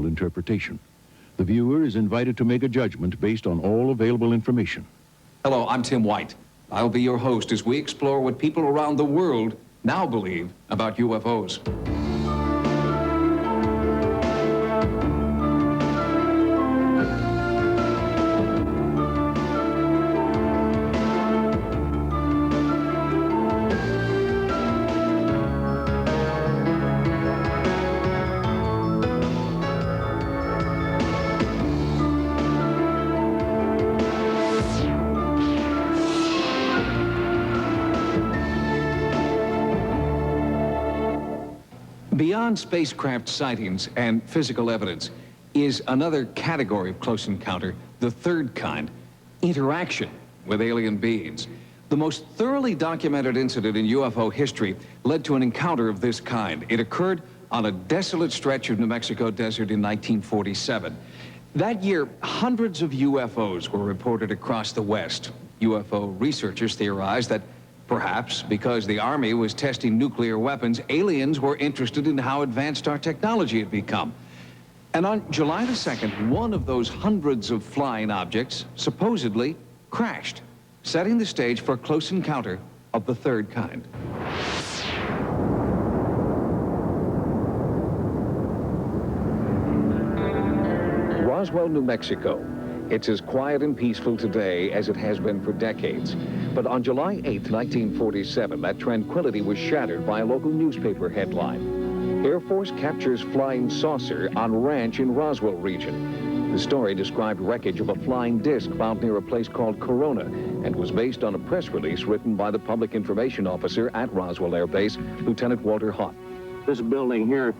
reasonable interpretation. The viewer is invited to make a judgment based on all available information. Hello, I'm Tim White. I'll be your host as we explore what people around the world now believe about UFOs. Beyond spacecraft sightings and physical evidence is another category of close encounter, the third kind, interaction with alien beings. The most thoroughly documented incident in UFO history led to an encounter of this kind. It occurred on a desolate stretch of New Mexico desert in 1947. That year, hundreds of UFOs were reported across the West. UFO researchers theorized that perhaps because the Army was testing nuclear weapons, aliens were interested in how advanced our technology had become. And on July the 2nd, one of those hundreds of flying objects supposedly crashed, setting the stage for a close encounter of the third kind. Roswell, New Mexico. It's as quiet and peaceful today as it has been for decades. But on July 8, 1947, that tranquility was shattered by a local newspaper headline. Air Force captures flying saucer on ranch in Roswell region. The story described wreckage of a flying disc found near a place called Corona and was based on a press release written by the public information officer at Roswell Air Base, Lieutenant Walter Hott. This building here,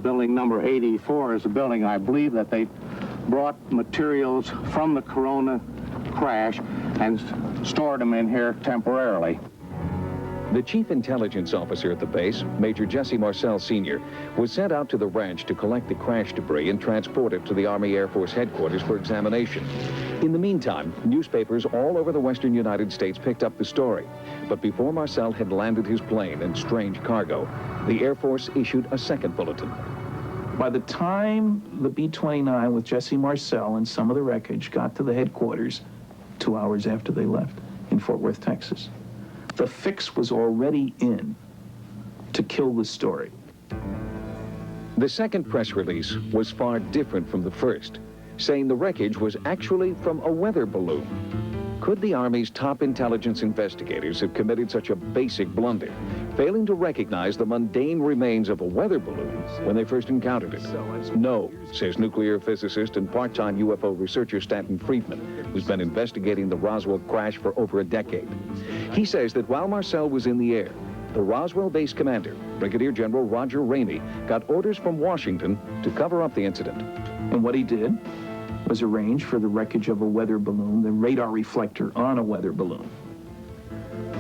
building number 84, is a building I believe that they brought materials from the Corona crash and stored them in here temporarily. The chief intelligence officer at the base, Major Jesse Marcel Sr., was sent out to the ranch to collect the crash debris and transport it to the Army Air Force headquarters for examination. In the meantime, newspapers all over the western United States picked up the story. But before Marcel had landed his plane and strange cargo, the Air Force issued a second bulletin. By the time the B-29 with Jesse Marcel and some of the wreckage got to the headquarters 2 hours after they left in Fort Worth, Texas, the fix was already in to kill the story. The second press release was far different from the first, saying the wreckage was actually from a weather balloon. Could the Army's top intelligence investigators have committed such a basic blunder, failing to recognize the mundane remains of a weather balloon when they first encountered it? No, says nuclear physicist and part-time UFO researcher Stanton Friedman, who's been investigating the Roswell crash for over a decade. He says that while Marcel was in the air, the Roswell base commander, Brigadier General Roger Ramey, got orders from Washington to cover up the incident. And what he did was arrange for the wreckage of a weather balloon, the radar reflector on a weather balloon.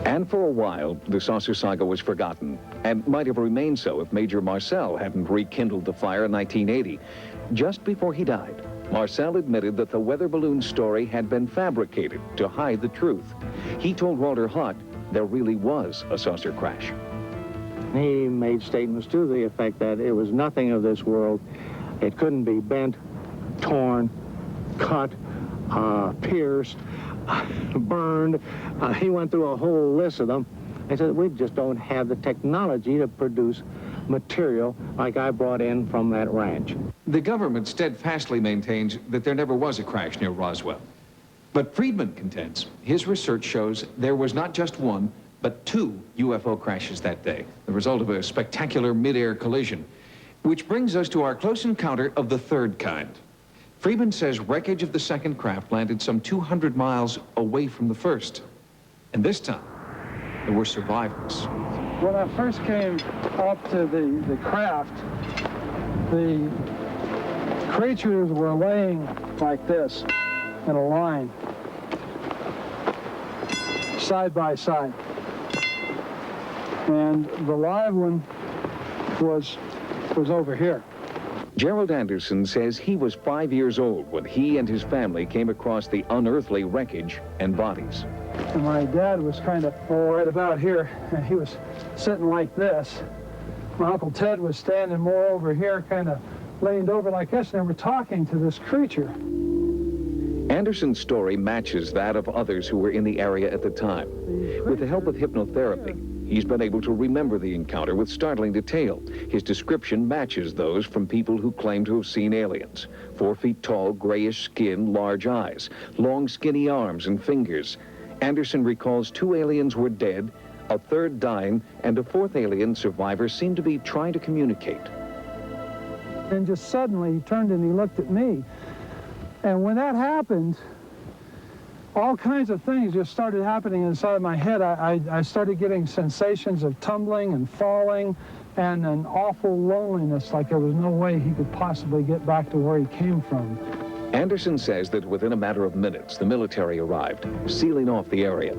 And for a while, the saucer saga was forgotten, and might have remained so if Major Marcel hadn't rekindled the fire in 1980. Just before he died, Marcel admitted that the weather balloon story had been fabricated to hide the truth. He told Walter Hott there really was a saucer crash. He made statements to the effect that it was nothing of this world. It couldn't be bent, torn, cut, pierced, burned. He went through a whole list of them. He said, we just don't have the technology to produce material like I brought in from that ranch. The government steadfastly maintains that there never was a crash near Roswell. But Friedman contends his research shows there was not just one, but two UFO crashes that day, the result of a spectacular mid-air collision. Which brings us to our close encounter of the third kind. Friedman says wreckage of the second craft landed some 200 miles away from the first. And this time, there were survivors. When I first came up to the craft, the creatures were laying like this in a line, side by side. And the live one was over here. Gerald Anderson says he was 5 years old when he and his family came across the unearthly wreckage and bodies. And my dad was kind of right about here, and he was sitting like this. My Uncle Ted was standing more over here, kind of leaned over like this, and they were talking to this creature. Anderson's story matches that of others who were in the area at the time. With the help of hypnotherapy, he's been able to remember the encounter with startling detail. His description matches those from people who claim to have seen aliens. 4 feet tall, grayish skin, large eyes, long skinny arms and fingers. Anderson recalls 2 aliens were dead, a 3rd dying, and a 4th alien survivor seemed to be trying to communicate. And just suddenly he turned and he looked at me. And when that happened, all kinds of things just started happening inside my head. I started getting sensations of tumbling and falling and an awful loneliness, like there was no way he could possibly get back to where he came from. Anderson says that within a matter of minutes, the military arrived, sealing off the area.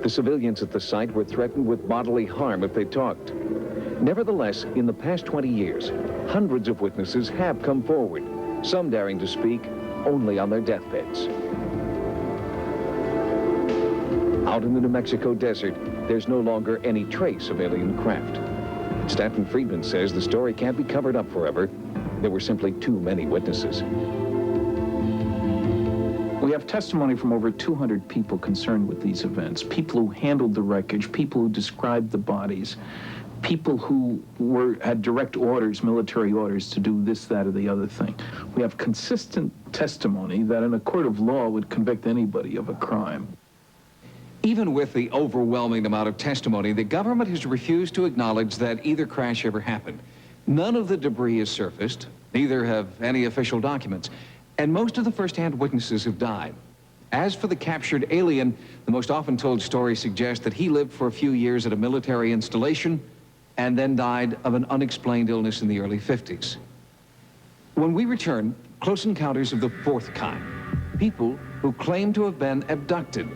The civilians at the site were threatened with bodily harm if they talked. Nevertheless, in the past 20 years, hundreds of witnesses have come forward, some daring to speak only on their deathbeds. Out in the New Mexico desert, there's no longer any trace of alien craft. Stanton Friedman says the story can't be covered up forever. There were simply too many witnesses. We have testimony from over 200 people concerned with these events, people who handled the wreckage, people who described the bodies, people who had direct orders, military orders, to do this, that, or the other thing. We have consistent testimony that in a court of law would convict anybody of a crime. Even with the overwhelming amount of testimony, the government has refused to acknowledge that either crash ever happened. None of the debris has surfaced, neither have any official documents, and most of the first-hand witnesses have died. As for the captured alien, the most often told story suggests that he lived for a few years at a military installation and then died of an unexplained illness in the early 50s. When we return, close encounters of the 4th kind, people who claim to have been abducted.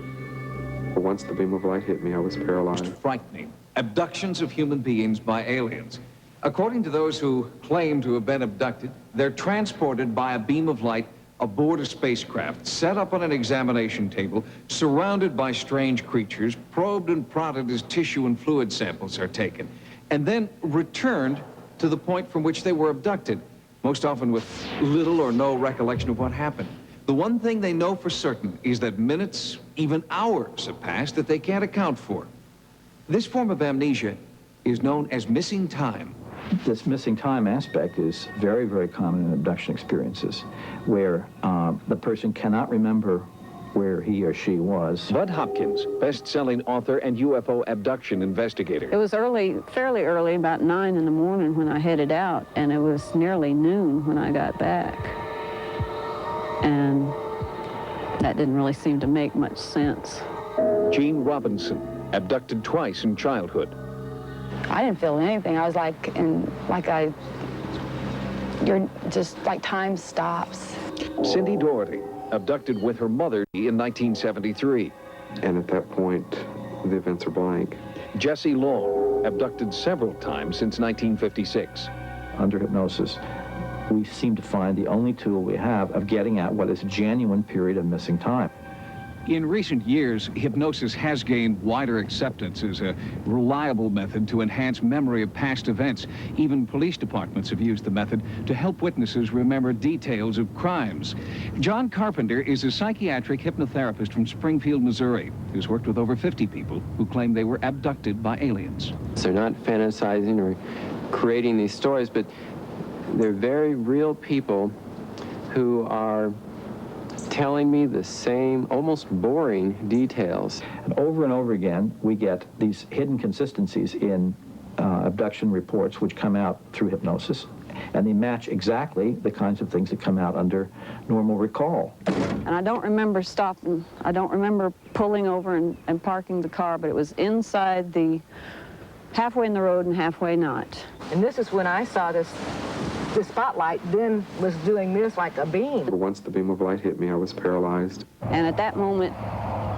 Once the beam of light hit me, I was paralyzed. Frightening. Abductions of human beings by aliens. According to those who claim to have been abducted, they're transported by a beam of light aboard a spacecraft, set up on an examination table, surrounded by strange creatures, probed and prodded as tissue and fluid samples are taken, and then returned to the point from which they were abducted, most often with little or no recollection of what happened. The one thing they know for certain is that minutes, even hours, have passed that they can't account for. This form of amnesia is known as missing time. This missing time aspect is very, very common in abduction experiences, where the person cannot remember where he or she was. Bud Hopkins, best-selling author and UFO abduction investigator. It was early, fairly early, about 9 in the morning when I headed out, and it was nearly noon when I got back. And that didn't really seem to make much sense. Gene Robinson, abducted twice in childhood. I didn't feel anything. I was you're just like time stops. Cindy Doherty, abducted with her mother in 1973. And at that point, the events are blank. Jesse Long, abducted several times since 1956. Under hypnosis, we seem to find the only tool we have of getting at what is a genuine period of missing time. In recent years, hypnosis has gained wider acceptance as a reliable method to enhance memory of past events. Even police departments have used the method to help witnesses remember details of crimes. John Carpenter is a psychiatric hypnotherapist from Springfield, Missouri, who's worked with over 50 people who claim they were abducted by aliens. They're not fantasizing or creating these stories, but they're very real people who are telling me the same, almost boring details. And over again, we get these hidden consistencies in abduction reports which come out through hypnosis, and they match exactly the kinds of things that come out under normal recall. And I don't remember stopping. I don't remember pulling over and parking the car, but it was inside the, halfway in the road and halfway not. And this is when I saw this spotlight then was doing this like a beam. Once the beam of light hit me, I was paralyzed. And at that moment,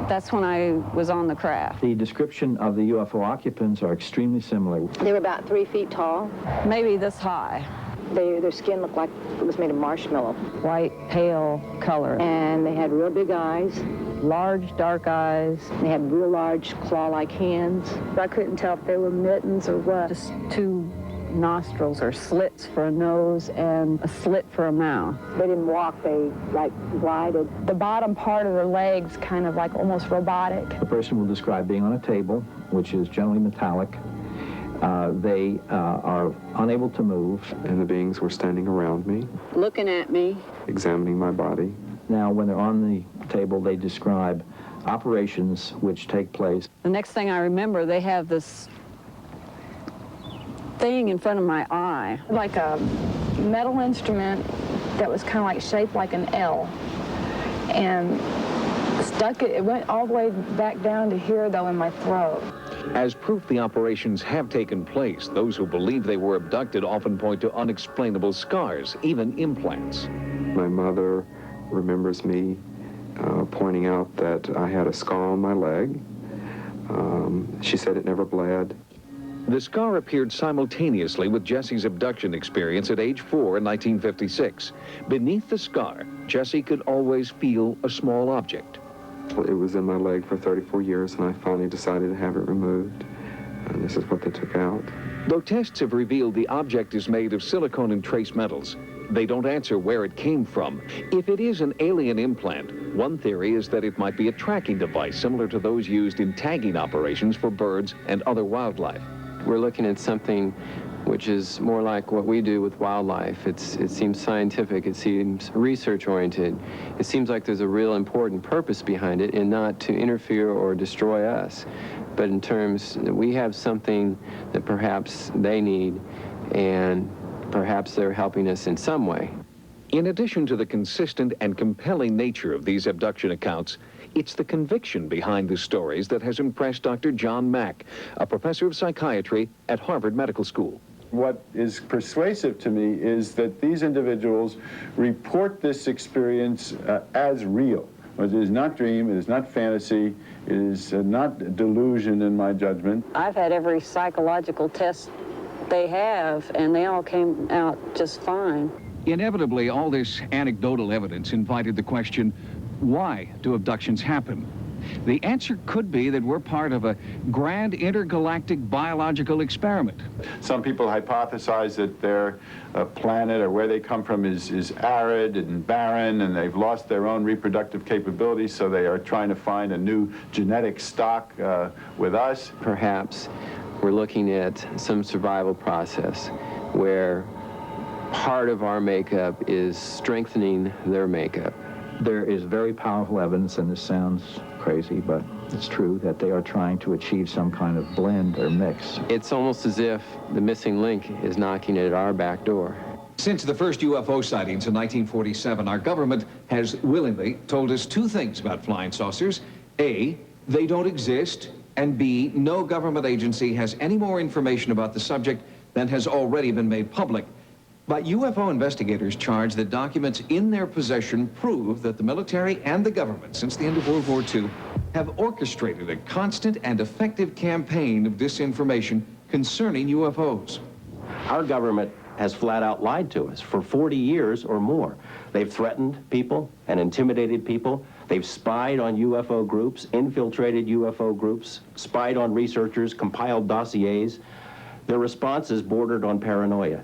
that's when I was on the craft. The description of the UFO occupants are extremely similar. They were about 3 feet tall. Maybe this high. Their skin looked like it was made of marshmallow. White, pale color. And they had real big eyes. Large, dark eyes. They had real large claw-like hands. I couldn't tell if they were mittens or what. Just two nostrils or slits for a nose and a slit for a mouth. They didn't walk, they like glided. The bottom part of their legs kind of like almost robotic. The person will describe being on a table, which is generally metallic. They are unable to move. And the beings were standing around me, Looking at me. examining my body. Now, when they're on the table, they describe operations which take place. The next thing I remember, they have this thing in front of my eye. Like a metal instrument that was kind of like shaped like an L. And it went all the way back down to here, though, in my throat. As proof the operations have taken place, those who believe they were abducted often point to unexplainable scars, even implants. My mother remembers me pointing out that I had a scar on my leg. She said it never bled. The scar appeared simultaneously with Jesse's abduction experience at age 4 in 1956. Beneath the scar, Jesse could always feel a small object. It was in my leg for 34 years, and I finally decided to have it removed. And this is what they took out. Though tests have revealed the object is made of silicone and trace metals, they don't answer where it came from. If it is an alien implant, one theory is that it might be a tracking device similar to those used in tagging operations for birds and other wildlife. We're looking at something which is more like what we do with wildlife. It seems scientific, it seems research-oriented. It seems like there's a real important purpose behind it, and not to interfere or destroy us, but in terms that we have something that perhaps they need, and perhaps they're helping us in some way. In addition to the consistent and compelling nature of these abduction accounts, it's the conviction behind the stories that has impressed Dr. John Mack, a professor of psychiatry at Harvard Medical School. What is persuasive to me is that these individuals report this experience as real. It is not dream, it is not fantasy, it is not delusion in my judgment. I've had every psychological test they have, and they all came out just fine. Inevitably, all this anecdotal evidence invited the question, why do abductions happen? The answer could be that we're part of a grand intergalactic biological experiment. Some people hypothesize that their planet or where they come from is arid and barren, and they've lost their own reproductive capabilities, so they are trying to find a new genetic stock with us. Perhaps we're looking at some survival process where part of our makeup is strengthening their makeup. There is very powerful evidence, and this sounds crazy, but it's true, that they are trying to achieve some kind of blend or mix. It's almost as if the missing link is knocking at our back door. Since the first UFO sightings in 1947, our government has willingly told us two things about flying saucers. A, they don't exist, and B, no government agency has any more information about the subject than has already been made public. But UFO investigators charge that documents in their possession prove that the military and the government, since the end of World War II, have orchestrated a constant and effective campaign of disinformation concerning UFOs. Our government has flat out lied to us for 40 years or more. They've threatened people and intimidated people. They've spied on UFO groups, infiltrated UFO groups, spied on researchers, compiled dossiers. Their responses bordered on paranoia.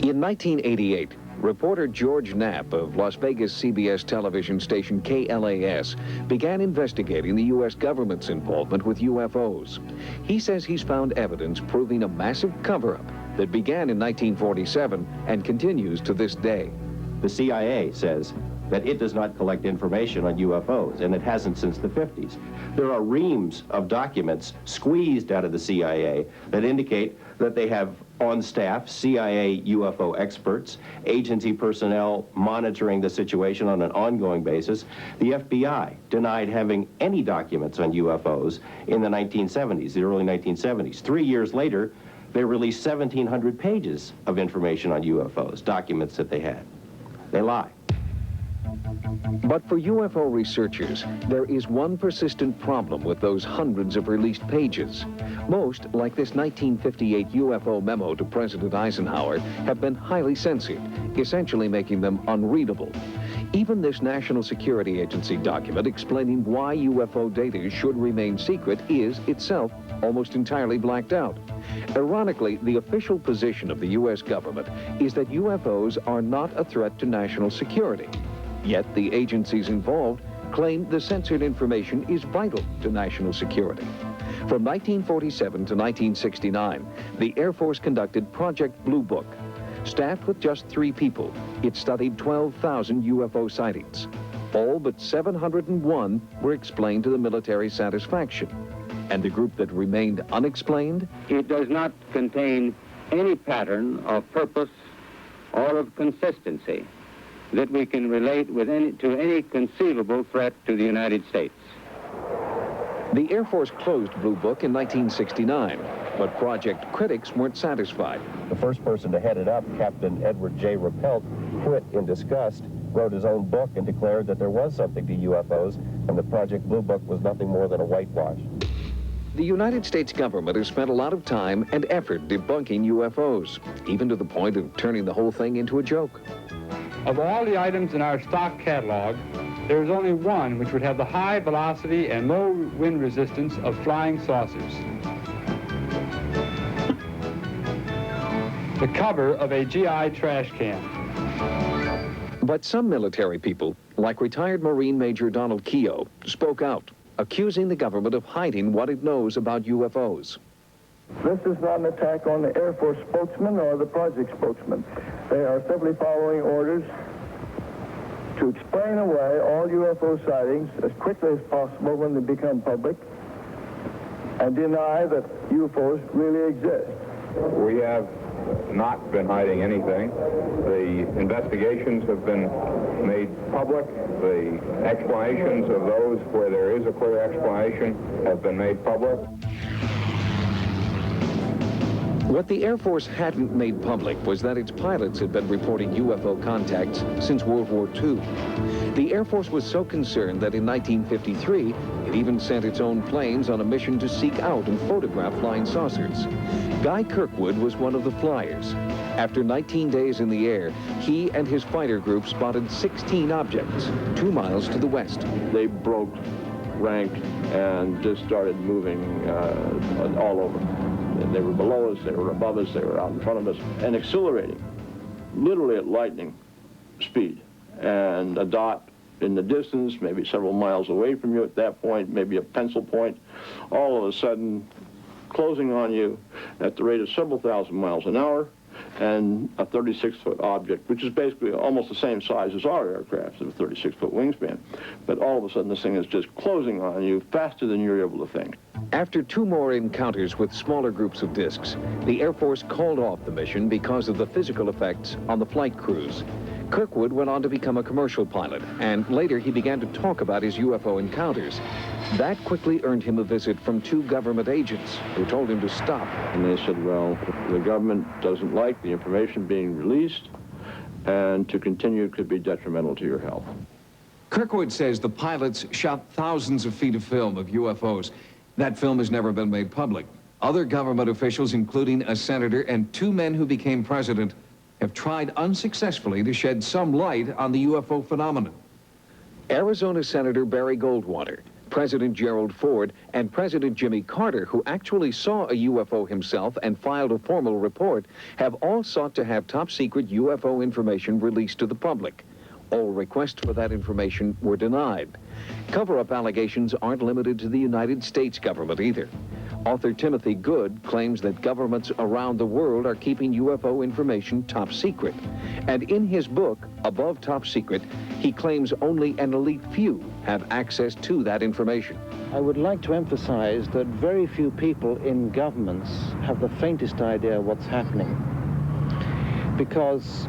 In 1988, reporter George Knapp of Las Vegas CBS television station KLAS began investigating the U.S. government's involvement with UFOs. He says he's found evidence proving a massive cover-up that began in 1947 and continues to this day. The CIA says that it does not collect information on UFOs, and it hasn't since the 50s. There are reams of documents squeezed out of the CIA that indicate that they have on staff CIA UFO experts, agency personnel monitoring the situation on an ongoing basis. The FBI denied having any documents on UFOs in the 1970s, the early 1970s. 3 years later, they released 1,700 pages of information on UFOs, documents that they had. They lie. But for UFO researchers, there is one persistent problem with those hundreds of released pages. Most, like this 1958 UFO memo to President Eisenhower, have been highly censored, essentially making them unreadable. Even this National Security Agency document explaining why UFO data should remain secret is itself almost entirely blacked out. Ironically, the official position of the U.S. government is that UFOs are not a threat to national security. Yet the agencies involved claim the censored information is vital to national security. From 1947 to 1969, the Air Force conducted Project Blue Book. Staffed with just 3 people, it studied 12,000 UFO sightings. All but 701 were explained to the military's satisfaction. And the group that remained unexplained? It does not contain any pattern of purpose or of consistency that we can relate to any conceivable threat to the United States. The Air Force closed Blue Book in 1969, but project critics weren't satisfied. The first person to head it up, Captain Edward J. Rappelt, quit in disgust, wrote his own book, and declared that there was something to UFOs, and the Project Blue Book was nothing more than a whitewash. The United States government has spent a lot of time and effort debunking UFOs, even to the point of turning the whole thing into a joke. Of all the items in our stock catalog, there is only one which would have the high velocity and low wind resistance of flying saucers. The cover of a GI trash can. But some military people, like retired Marine Major Donald Keogh, spoke out, accusing the government of hiding what it knows about UFOs. This is not an attack on the Air Force spokesman or the project spokesman. They are simply following orders to explain away all UFO sightings as quickly as possible when they become public and deny that UFOs really exist. We have not been hiding anything. The investigations have been made public. The explanations of those where there is a clear explanation have been made public. What the Air Force hadn't made public was that its pilots had been reporting UFO contacts since World War II. The Air Force was so concerned that in 1953, it even sent its own planes on a mission to seek out and photograph flying saucers. Guy Kirkwood was one of the flyers. After 19 days in the air, he and his fighter group spotted 16 objects 2 miles to the west. They broke rank and just started moving all over. They were below us, they were above us, they were out in front of us, and accelerating, literally at lightning speed. And a dot in the distance, maybe several miles away from you at that point, maybe a pencil point, all of a sudden closing on you at the rate of several thousand miles an hour, and a 36-foot object, which is basically almost the same size as our aircraft, of a 36-foot wingspan. But all of a sudden, this thing is just closing on you faster than you're able to think. After 2 more encounters with smaller groups of discs, the Air Force called off the mission because of the physical effects on the flight crews. Kirkwood went on to become a commercial pilot, and later he began to talk about his UFO encounters. That quickly earned him a visit from 2 government agents who told him to stop. And they said, well, the government doesn't like the information being released, and to continue could be detrimental to your health. Kirkwood says the pilots shot thousands of feet of film of UFOs. That film has never been made public. Other government officials, including a senator and 2 men who became president, have tried unsuccessfully to shed some light on the UFO phenomenon. Arizona Senator Barry Goldwater, President Gerald Ford, and President Jimmy Carter, who actually saw a UFO himself and filed a formal report, have all sought to have top-secret UFO information released to the public. All requests for that information were denied. Cover-up allegations aren't limited to the United States government either. Author Timothy Good claims that governments around the world are keeping UFO information top secret. And in his book, Above Top Secret, he claims only an elite few have access to that information. I would like to emphasize that very few people in governments have the faintest idea what's happening, because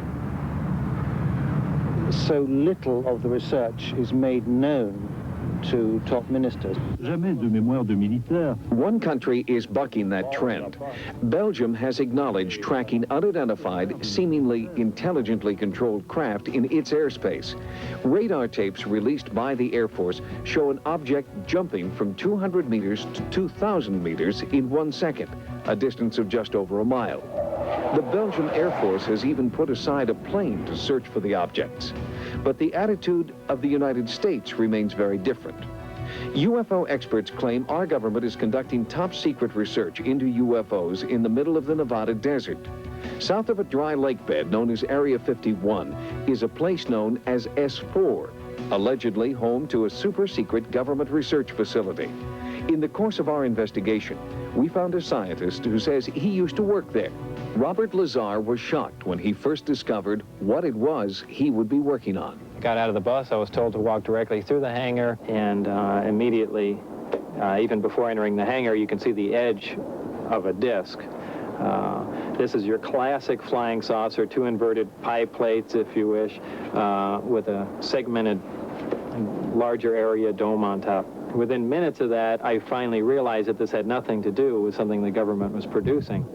so little of the research is made known to top ministers. One country is bucking that trend. Belgium has acknowledged tracking unidentified, seemingly intelligently controlled craft in its airspace. Radar tapes released by the Air Force show an object jumping from 200 meters to 2,000 meters in 1 second, a distance of just over a mile. The Belgian Air Force has even put aside a plane to search for the objects. But the attitude of the United States remains very different. UFO experts claim our government is conducting top-secret research into UFOs in the middle of the Nevada desert. South of a dry lake bed known as Area 51 is a place known as S4, allegedly home to a super-secret government research facility. In the course of our investigation, we found a scientist who says he used to work there. Robert Lazar was shocked when he first discovered what it was he would be working on. Got out of the bus, I was told to walk directly through the hangar, and immediately, even before entering the hangar, you can see the edge of a disc. This is your classic flying saucer, two inverted pie plates, if you wish, with a segmented larger area dome on top. Within minutes of that, I finally realized that this had nothing to do with something the government was producing.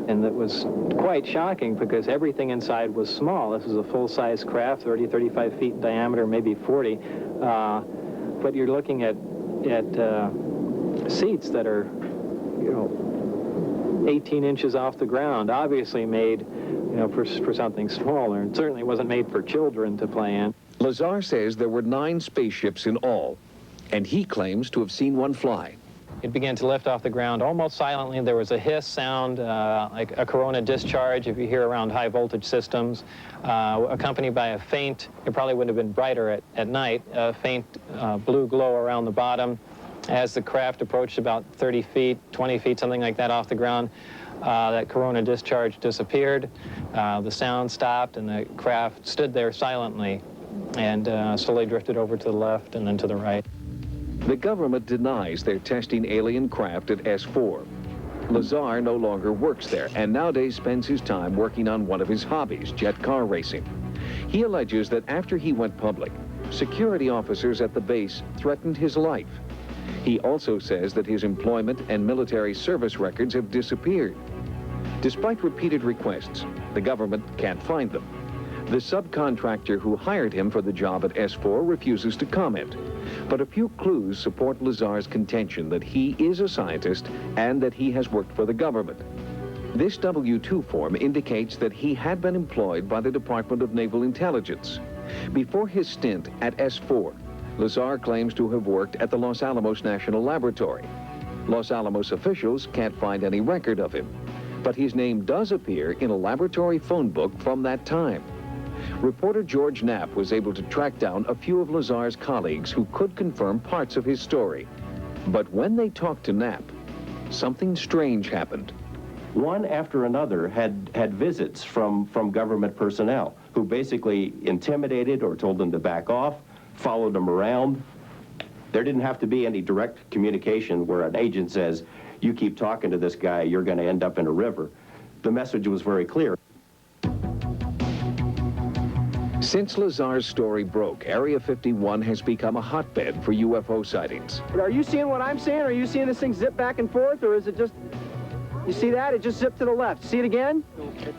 And that was quite shocking because everything inside was small. This is a full-size craft, 30, 35 feet in diameter, maybe 40. But you're looking at seats that are, 18 inches off the ground, obviously made, for something smaller. And certainly wasn't made for children to play in. Lazar says there were 9 spaceships in all, and he claims to have seen one fly. It began to lift off the ground almost silently. There was a hiss sound, like a corona discharge, if you hear around high voltage systems, accompanied by a faint, it probably would have been brighter at night, a faint blue glow around the bottom. As the craft approached about 30 feet, 20 feet, something like that off the ground, that corona discharge disappeared. The sound stopped, and the craft stood there silently and slowly drifted over to the left and then to the right. The government denies they're testing alien craft at S4. Lazar no longer works there and nowadays spends his time working on one of his hobbies, jet car racing. He alleges that after he went public, security officers at the base threatened his life. He also says that his employment and military service records have disappeared. Despite repeated requests, the government can't find them. The subcontractor who hired him for the job at S4 refuses to comment. But a few clues support Lazar's contention that he is a scientist and that he has worked for the government. This W-2 form indicates that he had been employed by the Department of Naval Intelligence. Before his stint at S4, Lazar claims to have worked at the Los Alamos National Laboratory. Los Alamos officials can't find any record of him, but his name does appear in a laboratory phone book from that time. Reporter George Knapp was able to track down a few of Lazar's colleagues who could confirm parts of his story. But when they talked to Knapp, something strange happened. One after another had visits from government personnel who basically intimidated or told them to back off, followed them around. There didn't have to be any direct communication where an agent says, you keep talking to this guy, you're going to end up in a river. The message was very clear. Since Lazar's story broke, Area 51 has become a hotbed for UFO sightings. Are you seeing what I'm seeing? Are you seeing this thing zip back and forth, or is it just, you see that? It just zipped to the left. See it again?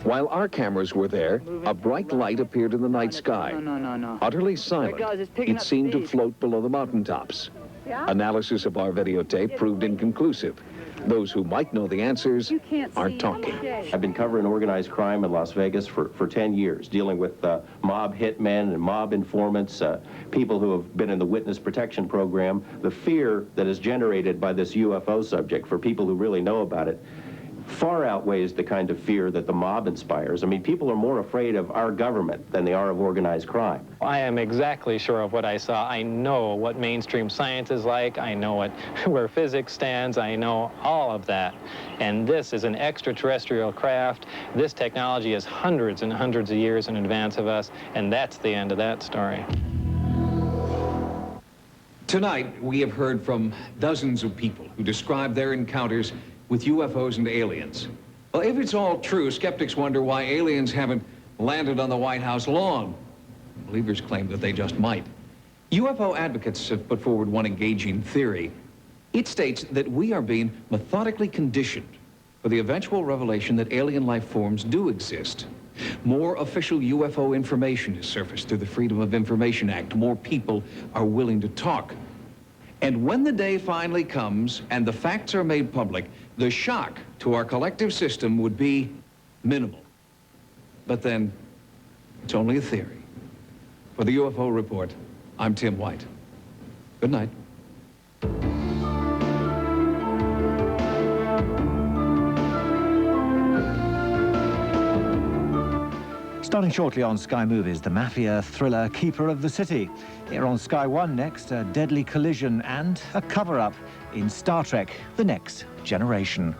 While our cameras were there, a bright light appeared in the night sky. No. Utterly silent, it seemed to float below the mountaintops. Analysis of our videotape proved inconclusive. Those who might know the answers aren't talking. I've been covering organized crime in Las Vegas for 10 years, dealing with mob hitmen and mob informants, people who have been in the witness protection program. The fear that is generated by this UFO subject for people who really know about it far outweighs the kind of fear that the mob inspires. I mean, people are more afraid of our government than they are of organized crime. I am exactly sure of what I saw. I know what mainstream science is like. I know where physics stands. I know all of that. And this is an extraterrestrial craft. This technology is hundreds and hundreds of years in advance of us, and that's the end of that story. Tonight, we have heard from dozens of people who describe their encounters with UFOs and aliens. Well, if it's all true, skeptics wonder why aliens haven't landed on the White House lawn. Believers claim that they just might. UFO advocates have put forward one engaging theory. It states that we are being methodically conditioned for the eventual revelation that alien life forms do exist. More official UFO information has surfaced through the Freedom of Information Act. More people are willing to talk. And when the day finally comes and the facts are made public, the shock to our collective system would be minimal. But then, it's only a theory. For the UFO Report, I'm Tim White. Good night. Starting shortly on Sky Movies, the mafia thriller Keeper of the City. Here on Sky One next, a deadly collision and a cover-up in Star Trek: The Next Generation.